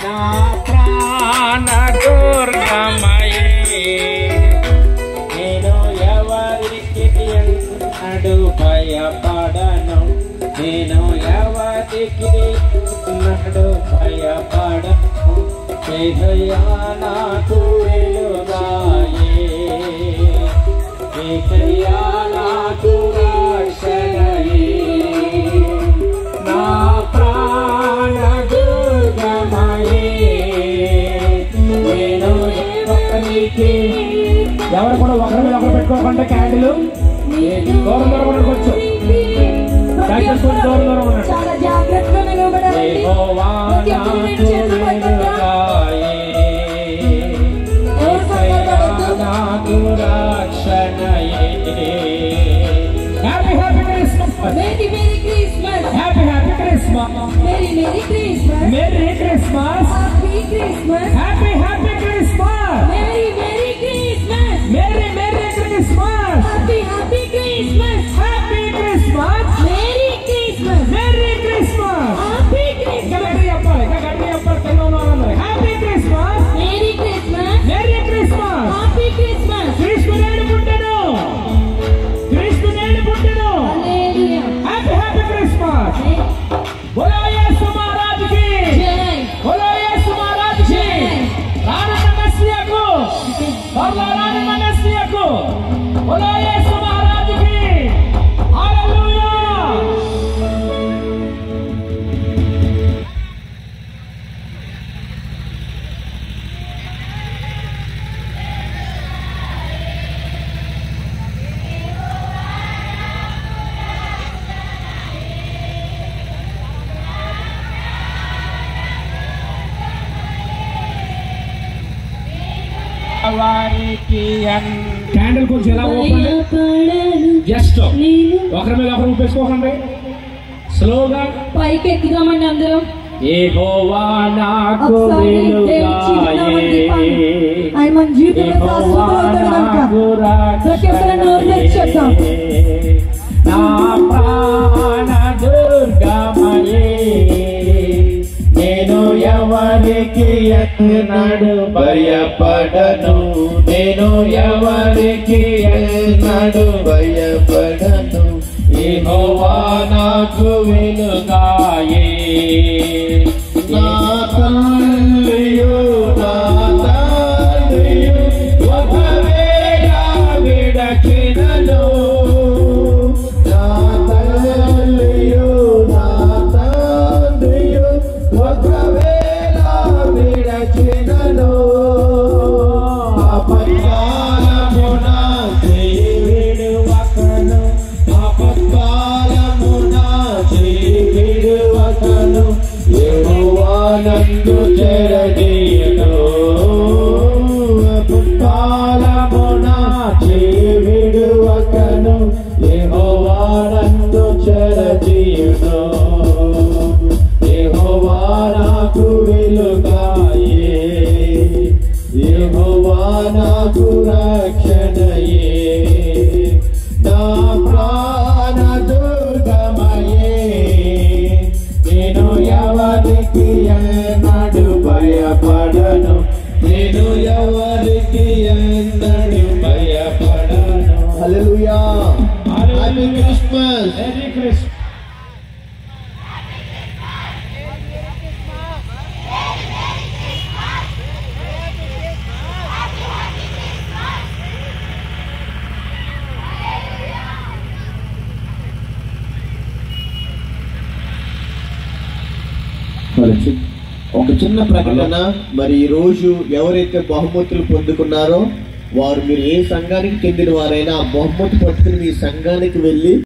నా ప్రాణ దుర్గమయే నేను ఎవరికి ఎన్నడు భయపడను నేను ఎవరికి ఎన్నడు భయపడను ఏసయ్యా నాకు వెలుగాయే ఏసయ్యా నాకు రక్షణయే నా ప్రాణ దుర్గమయే నేను ఎవరికి ఎవరు కూడా ఒకరి మీద ఒకరు పెట్టుకోకుండా క్యాండిల్ దూరం దూరం ఉండవచ్చు దూరం దూరం ఉండండి చాలా జాగ్రత్తగా నిలబడాలి happy happy Christmas merry merry Christmas happy happy Christmas merry merry Christmas merry Christmas happy Christmas happy happy Christmas merry merry Christmas merry merry Christmas happy happy Christmas happy Christmas merry Christmas merry Christmas happy ఇంకా Christmas గట్టి చెప్పాలి Telangana happy Christmas merry Christmas merry Christmas happy Christmas క్రీస్తునేడు పుట్టెను క్రీస్తునేడు పుట్టెను హల్లెలూయా happy happy Christmas బోలో యేసు మహారాజ్ కి జై బోలో యేసు మహారాజ్ కి రాణన్న మెస్సియాకు బోలో రాణన్న మెస్సియాకు బోలో యేసు మహారాజ్ కి హల్లెలూయా వారికి క్యాండిల్ కొంచెం ఎలా ఓపెన్ జస్ట్ ఒకరి మీద ఒకరు ఊపేసుకోకండి స్లోగా పైకి ఎక్కుదామండి అందరం యెహోవా నాకు వెలుగాయే ఆయన మన జీవితంలో శాశ్వతమవుతాడు కనుక ప్రతి ఒక్కరు నోరు తెరిచి చెప్తాం నా ప్రాణ దుర్గమయే నేను ఎవరికి ఎన్నడు భయపడను నేను ఎవరికి ఎన్నడు భయపడను యెహోవా నాకు వెలుగాయే నా తల్లియు నా తండ్రియు ఒకవేళ విడచినను నా తల్లియు నా తండ్రియు ఒకవేళ విడచినను ఆపత్కాలమున చేయి విడువకను ఆపత్కాలమున చేయి విడువకను యెహోవా నందు చెరదీయును ఆపత్కాలమున చేయి విడువకను యెహోవా నందు చెరదీయును యెహోవా నాకు వెలుగాయే యెహోవా నాకు రక్షణయే నా ప్రాణ దుర్గమయే నేను ఎవరికి ఎన్నడు భయపడను నేను ఎవరికి ఎన్నడు భయపడను hallelujah happy Christmas merry Christmas ఒక చిన్న ప్రకటన. మరి ఈ రోజు ఎవరైతే బహుమతులు పొందుకున్నారో వారు మీరు ఏ సంఘానికి చెందిన వారైనా ఆ బహుమతి పట్టుకుని మీ సంఘానికి వెళ్ళి